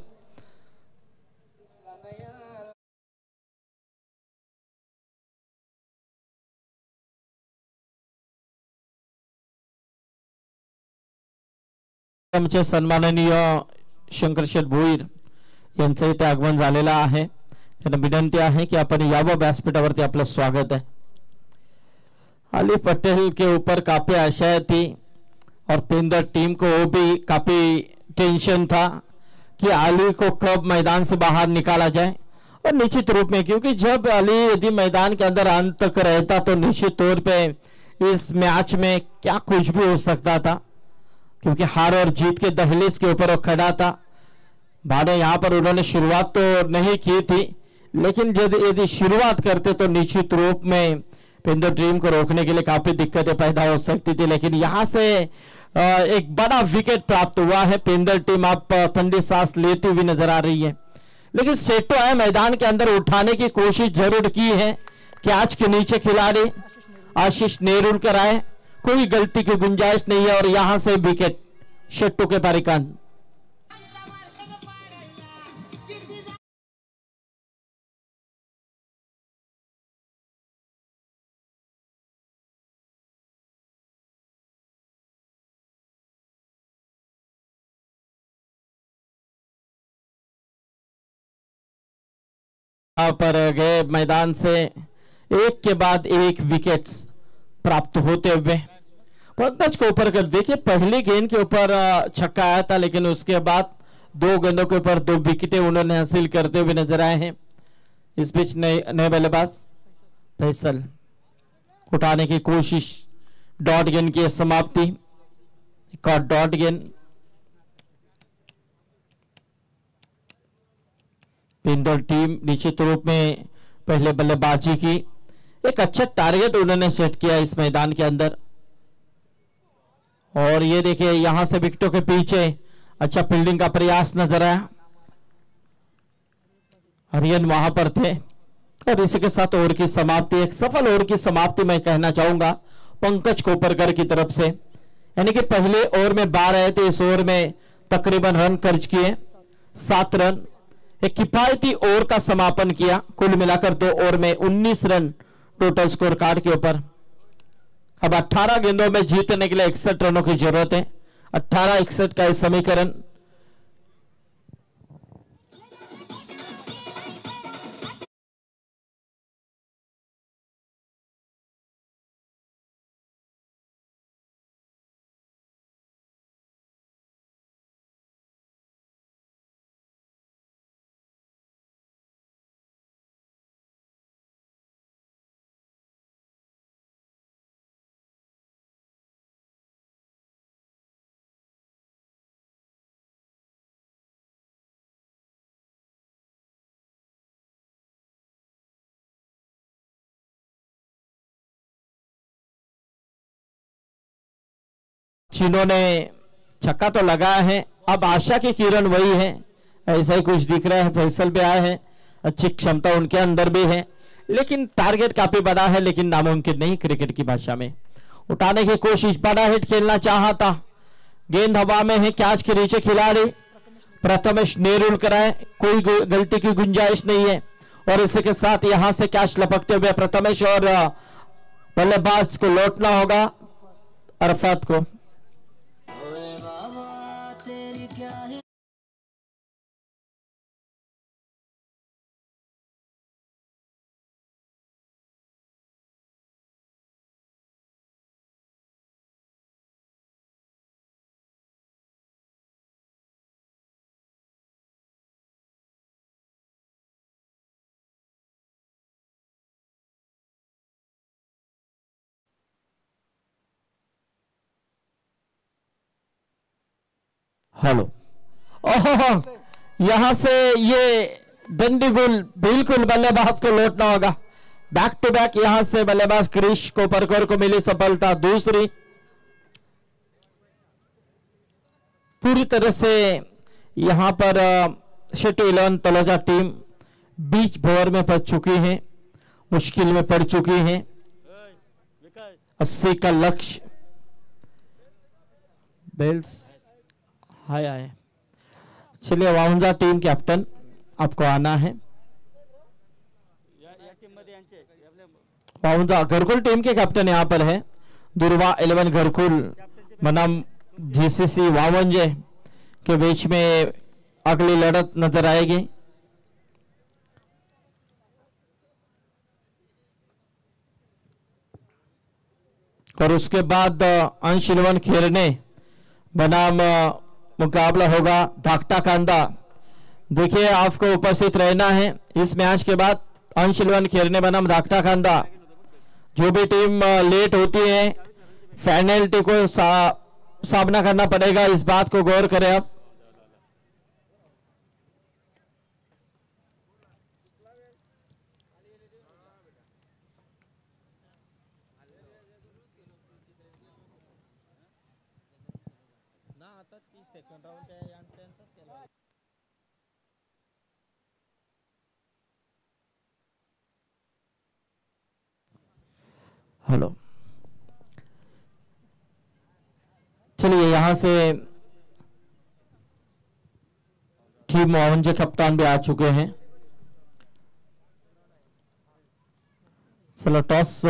आमचे सन्माननीय शंकरशेठ भोईर यांचं इथे आगमन झालेलं आहे. त्यांना विनंती आहे कि आपण यावं व्यासपीठावरती. आपलं स्वागत है. अली पटेल के ऊपर काफी आशाएं थी और पेंदर टीम को वो भी काफी टेंशन था कि अली को कब मैदान से बाहर निकाला जाए. और निश्चित रूप में क्योंकि जब अली यदि मैदान के अंदर अंत तक रहता तो निश्चित तौर पे इस मैच में क्या कुछ भी हो सकता था, क्योंकि हार और जीत के दहलीज के ऊपर वो खड़ा था. भाड़े यहाँ पर उन्होंने शुरुआत तो नहीं की थी, लेकिन यदि शुरुआत करते तो निश्चित रूप में पेंदर टीम को रोकने के लिए काफी दिक्कतें पैदा हो सकती थी. लेकिन यहाँ से एक बड़ा विकेट प्राप्त हुआ है. पेंदर टीम आप ठंडी सांस लेती हुई नजर आ रही है. लेकिन सेटो है मैदान के अंदर उठाने की कोशिश जरूर की है. कैच के नीचे खिलाड़ी आशीष नेरुलकर आए, कोई गलती की गुंजाइश नहीं है और यहां से विकेट शेट्टू के पारिकान. पर गए मैदान से एक के बाद एक विकेट्स प्राप्त होते हुए. पंकज को ऊपर कर देखिए, पहली गेंद के ऊपर छक्का आया था, लेकिन उसके बाद 2 गेंदों के ऊपर 2 विकेटें उन्होंने हासिल करते हुए नजर आए हैं. इस बीच नए बल्लेबाज फैसल उठाने की कोशिश, डॉट गेंद की समाप्ति. एक और डॉट गेंद. पेंदर टीम निश्चित रूप में पहले बल्लेबाजी की, एक अच्छा टारगेट उन्होंने सेट किया इस मैदान के अंदर. और ये देखिए यहां से विकेटों के पीछे अच्छा फील्डिंग का प्रयास नजर आया. हरियन वहां पर थे और इसी के साथ ओवर की समाप्ति, एक सफल ओवर की समाप्ति मैं कहना चाहूंगा पंकज कोपरकर की तरफ से. यानी कि पहले ओवर में 12 आए थे, इस ओवर में तकरीबन रन खर्च किए 7 रन. एक किफायती ओवर का समापन किया. कुल मिलाकर 2 ओवर में 19 रन टोटल स्कोर कार्ड के ऊपर. अब 18 गेंदों में जीतने के लिए 61 रनों की जरूरत है. 18-61 का इस समीकरण. जिन्होंने छक्का तो लगाया है, अब आशा की किरण वही है, ऐसा ही कुछ दिख रहा है. फैसल भी आए हैं, अच्छी क्षमता उनके अंदर भी है, लेकिन टारगेट काफी बड़ा है, लेकिन नामुमकिन नहीं क्रिकेट की भाषा में. उठाने की कोशिश, बड़ा हिट खेलना चाहा था. गेंद हवा में है, कैच के नीचे खिलाड़ी प्रथमेश नेरुलकर आए, कोई गलती की गुंजाइश नहीं है. और इसी के साथ यहां से कैच लपकते हुए प्रथमेश और बल्लेबाज को लौटना होगा अरफात को. हेलो, ओहो, यहां से ये दंडीगुल बिल्कुल बल्लेबाज को लौटना होगा. बैक टू बैक यहां से बल्लेबाज क्रिश कोपरकर को मिली सफलता. दूसरी पूरी तरह से यहां पर शेट्टी 11 तलोजा टीम बीच भंवर में फंस चुकी है, मुश्किल में पड़ चुकी है. 80 का लक्ष्य. बेल्स हाय आए. चलिए वाउंजा टीम कैप्टन आपको आना है. वाउंजा घरकुल टीम के कैप्टन यहां पर है. दुर्वा 11 घरकुल बनाम जीसीसी वावंजे के बीच में अगली लड़त नजर आएगी। और उसके बाद अंश इलेवन खेरने बनाम मुकाबला होगा धाकटा कांदा। देखिए आपको उपस्थित रहना है इस मैच के बाद। अंश इलेवन खेरने बनाम धाकटा कांदा, जो भी टीम लेट होती है पेनल्टी को सामना करना पड़ेगा, इस बात को गौर करें आप। हेलो, चलिए यहां से टीम वावंजे कप्तान भी आ चुके हैं। चलो टॉस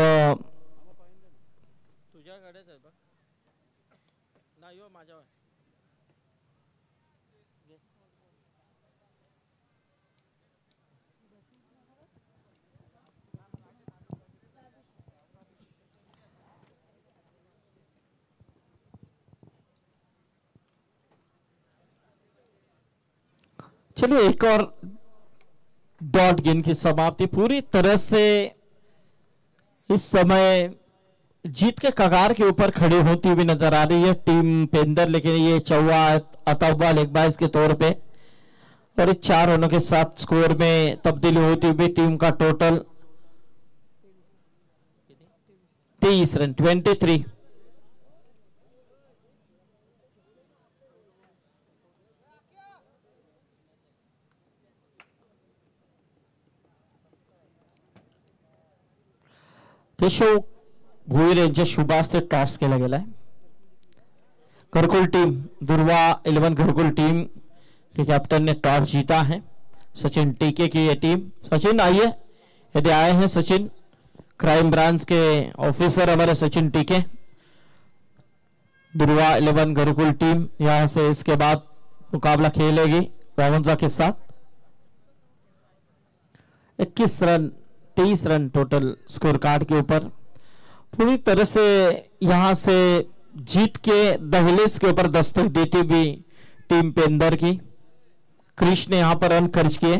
चलिए एक और डॉट गेंद की समाप्ति पूरी तरह से इस समय जीत के कगार के ऊपर खड़ी होती हुई नजर आ रही है टीम पेंदर, लेकिन ये चौवा अतवा लेगबाज के तौर पे और एक 4 रनों के साथ स्कोर में तब्दीली होती हुई टीम का टोटल 23 रन 23। केशव भोईर यांच्या शुभास्ते टॉस केला गेलाय। घरकुल टीम दुर्वा 11 घरकुल टीम के कैप्टन ने टॉस जीता है। सचिन टीके की ये टीम, सचिन आइए, यदि आए हैं सचिन, क्राइम ब्रांच के ऑफिसर हमारे सचिन टीके। दुर्वा 11 घरकुल टीम यहां से इसके बाद मुकाबला खेलेगी वावंजा के साथ। 21 run 23 run total score card के ऊपर पूरी तरह से यहां से जीत के दहलीज के ऊपर दस्तक देती हुई टीम पेंदर की। क्रिश ने यहां पर रन खर्च किए,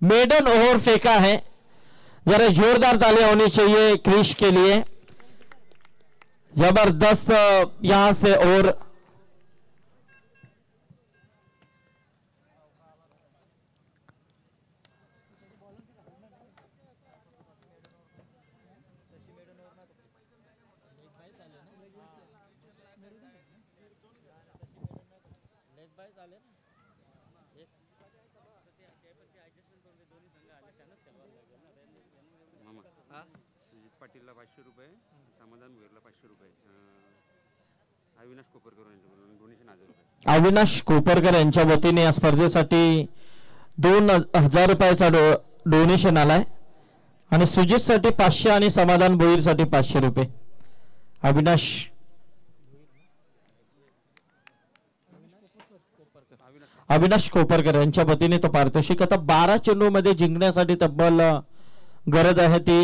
मेडन ओवर फेंका है, जरा जोरदार तालियां होनी चाहिए क्रिश के लिए। जबरदस्त यहां से और पाटीलला 500 रुपये, समाधान भोईरला 500 रुपये, अविनाश कोपरकर यांच्याकडून डोनेशन 1000 रुपये। अविनाश कोपरकर यांच्या वतीने या स्पर्धेसाठी 2000 रुपयाचा डोनेशन आलाय आणि सुजित साठी 500 आणि समाधान भोईर साठी 500 रुपये। अविनाश कोपरकर यांच्या वतीने तो पारितोषिक। आता 12 चेंडू मध्ये जिंकण्यासाठी तब्बल गरज आहे ती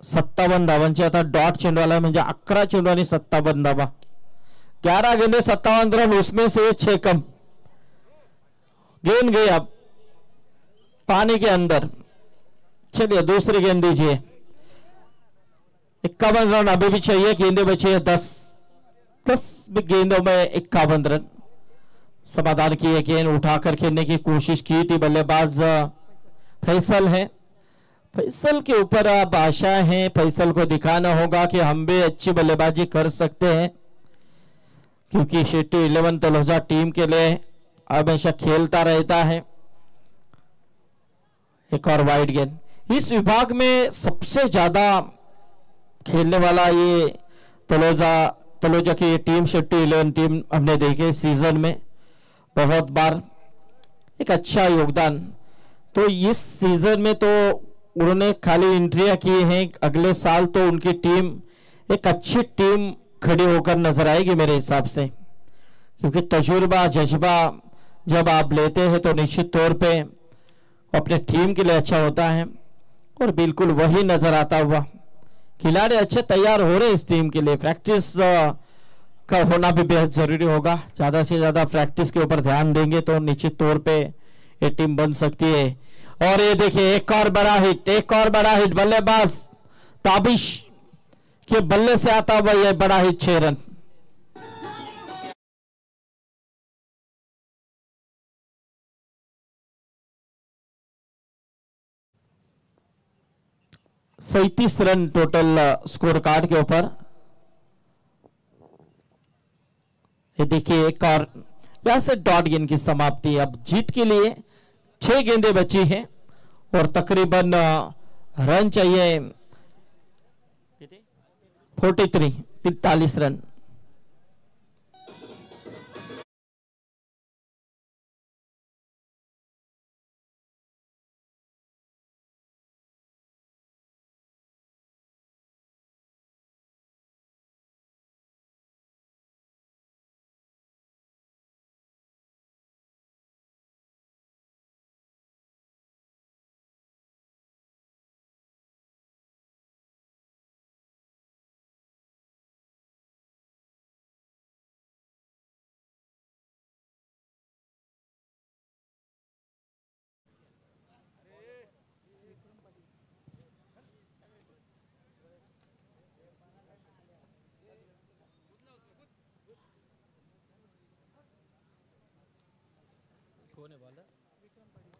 57 धावांची। आता डॉट चेंडू आला म्हणजे 11 चेंडू आणि 57 धावा, 11 गेंदे 57 रन, उसमें से 6 कम। गेंद गई अब पानी के अंदर। चलिए दूसरी गेंद दीजिए। 51 रन अभी भी चाहिए, गेंदे बची है 10 गेंदों में 51 रन। समाधान की एक गेंद उठाकर खेलने की कोशिश की थी, बल्लेबाज फैसल है। फैसल के ऊपर अब आशा है, फैसल को दिखाना होगा कि हम भी अच्छी बल्लेबाजी कर सकते हैं, क्योंकि शेट्टी 11 तलोजा टीम के लिए हमेशा खेलता रहता है। एक और वाइड गेंद। इस विभाग में सबसे ज्यादा खेलने वाला ये तलोजा की ये टीम शेट्टी 11 टीम हमने देखे सीजन में बहुत बार, एक अच्छा योगदान। तो इस सीजन में तो उन्होंने खाली एंट्रियां की हैं, अगले साल तो उनकी टीम एक अच्छी टीम खड़ी होकर नजर आएगी मेरे हिसाब से, क्योंकि तजुर्बा जज्बा जब आप लेते हैं तो निश्चित तौर पे अपने टीम के लिए अच्छा होता है, और बिल्कुल वही नजर आता हुआ। खिलाड़ी अच्छे तैयार हो रहे इस टीम के लिए, प्रैक्टिस का होना भी बेहद जरूरी होगा। ज्यादा से ज्यादा प्रैक्टिस के ऊपर ध्यान देंगे तो निश्चित तौर पे ये टीम बन सकती है। और ये देखिए एक और बड़ा हिट, एक और बड़ा हिट, बल्लेबाज ताबिश के बल्ले से आता हुआ यह बड़ा हिट 6 रन। सैतीस रन टोटल स्कोर कार्ड के ऊपर। ये देखिए एक और यहां से डॉट गेंद की समाप्ति। अब जीत के लिए 6 गेंदें बची हैं और तकरीबन रन चाहिए 43 run.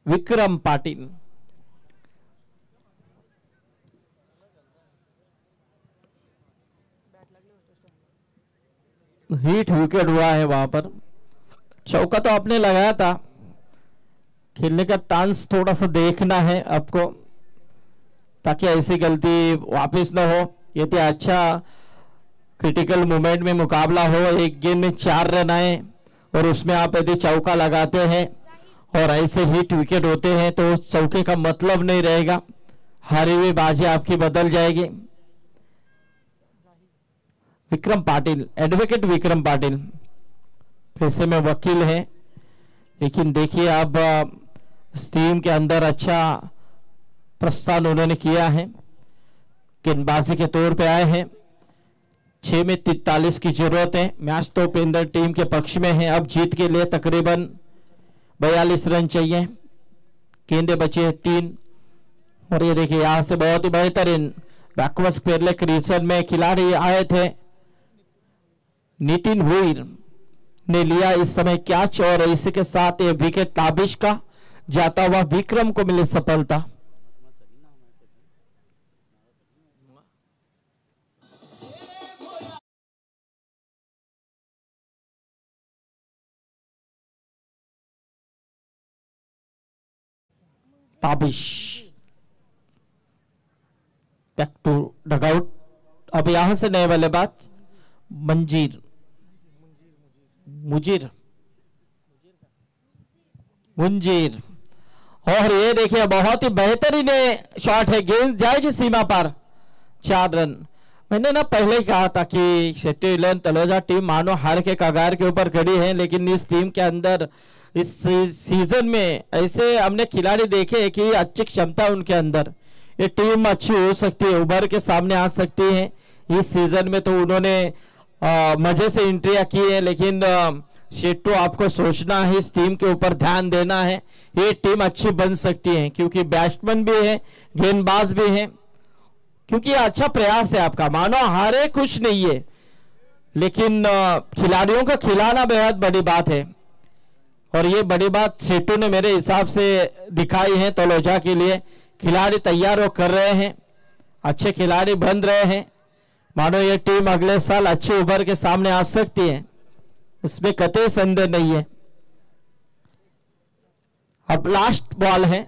Vikram Patil, hit wicket हुआ है वहां पर। चौका तो आपने लगाया था, खेलने का चांस थोड़ा सा देखना है आपको ताकि ऐसी गलती वापस ना हो। यदि अच्छा क्रिटिकल मोमेंट में मुकाबला हो, एक गेंद में 4 रन आए और उसमें आप यदि चौका लगाते हैं और ऐसे हिट विकेट होते हैं तो उस चौके का मतलब नहीं रहेगा, हारी हुई बाजी आपकी बदल जाएगी। विक्रम पाटिल, एडवोकेट विक्रम पाटिल पैसे में वकील है, लेकिन देखिए अब इस टीम के अंदर अच्छा प्रस्थान उन्होंने किया है, गेंदबाजी के तौर पे आए हैं। 6 में 43 की जरूरत है, मैच तो पेंदर टीम के पक्ष में है। अब जीत के लिए तकरीबन 42 रन चाहिए, गेंदें बची है 3। और ये देखिए यहां से बहुत ही बेहतरीन बैकवर्ड पेरले क्रीजन में खिलाड़ी आए थे, नितिन भुईर ने लिया इस समय कैच और इसी के साथ ये विकेट ताबिश का जाता हुआ विक्रम को मिली सफलता। Tabish back to dugout. अब यहां से नए बल्लेबाज मुंजीर और ये देखिए बहुत ही बेहतरीन शॉट है, गेंद जाएगी सीमा पर, 4 रन। मैंने ना पहले ही कहा था कि शेट्टी इलेवन तलोजा टीम मानो हार के कगार के ऊपर खड़ी है, लेकिन इस टीम के अंदर इस सीजन में ऐसे हमने खिलाड़ी देखे कि अच्छी क्षमता उनके अंदर, ये टीम अच्छी हो सकती है, उभर के सामने आ सकती है। इस सीजन में तो उन्होंने मजे से एंट्रियां की है, लेकिन शेट्टू आपको सोचना है, इस टीम के ऊपर ध्यान देना है, ये टीम अच्छी बन सकती है क्योंकि बैट्समैन भी है, गेंदबाज भी है, क्योंकि अच्छा प्रयास है आपका। मानो हारे कुछ नहीं है, लेकिन खिलाड़ियों को खिलाना बेहद बड़ी बात है और ये बड़ी बात शेट्टू ने मेरे हिसाब से दिखाई है। तलोजा के लिए खिलाड़ी तैयार हो कर रहे हैं, अच्छे खिलाड़ी बन रहे हैं, मानो ये टीम अगले साल अच्छे उभर के सामने आ सकती है, इसमें कतई संदेह नहीं है। अब लास्ट बॉल है,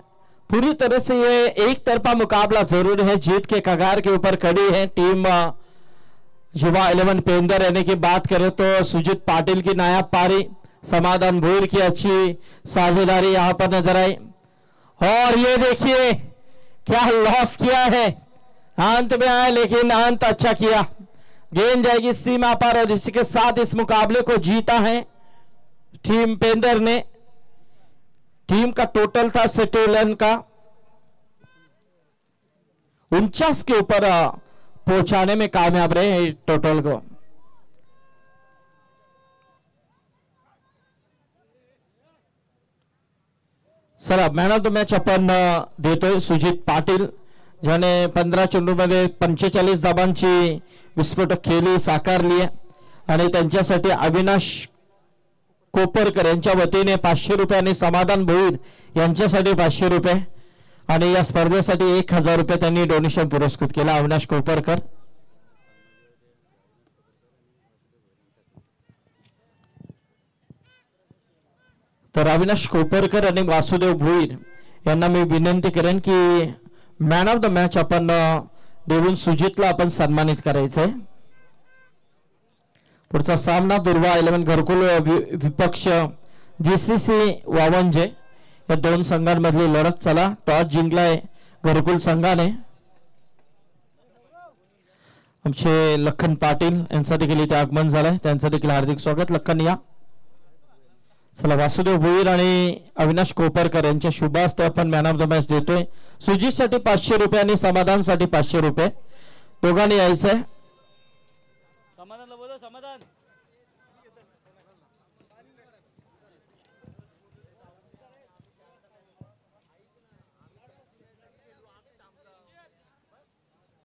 पूरी तरह से ये एक तरफा मुकाबला जरूर है, जीत के कगार के ऊपर खड़ी है टीम युवा 11 पेंदर। रहने की बात करें तो सुजीत पाटिल की नायाब पारी, समाधान भूर की अच्छी साझेदारी यहां पर नजर आई और ये देखिए क्या लॉफ किया है, अंत में आए लेकिन अंत अच्छा किया। गेंद जाएगी सीमा पर और इसी के साथ इस मुकाबले को जीता है टीम पेंदर ने। टीम का टोटल था 11 का, 49 के ऊपर पहुंचाने में कामयाब रहे टोटल को। चला मॅन ऑफ द मॅच आपण देतोय सुजित पाटील, ज्याने 15 चेंडूमध्ये 45 धाबांची विस्फोटक खेळी साकारली आहे आणि त्यांच्यासाठी अविनाश कोपरकर यांच्या वतीने 500 रुपये आणि समाधान भोईर यांच्यासाठी 500 रुपये आणि या स्पर्धेसाठी 1000 रुपये त्यांनी डोनेशन पुरस्कृत केला अविनाश कोपरकर। तर अविनाश कोपरकर आणि वासुदेव भोईर यांना मी विनंती करेन की मॅन ऑफ द मॅच आपण देऊन सुजितला आपण सन्मानित करायचंय। पुढचा सामना दुर्वा 11 घरकुल विपक्ष जीसीसी वावंजे या दोन संघांमधली लढत। चला टॉस जिंकलाय घरकुल संघाने। आमचे लखन पाटील यांचं देखील इथे आगमन झालंय, त्यांचं देखील हार्दिक स्वागत। लखन या। चला वासुदेव भोईर आणि अविनाश कोपरकर यांच्या शुभ हस्ते आपण मॅन ऑफ द मॅच देतोय। सुजितसाठी 500 रुपये आणि समाधानसाठी 500 रुपये दोघांनी यायचंय।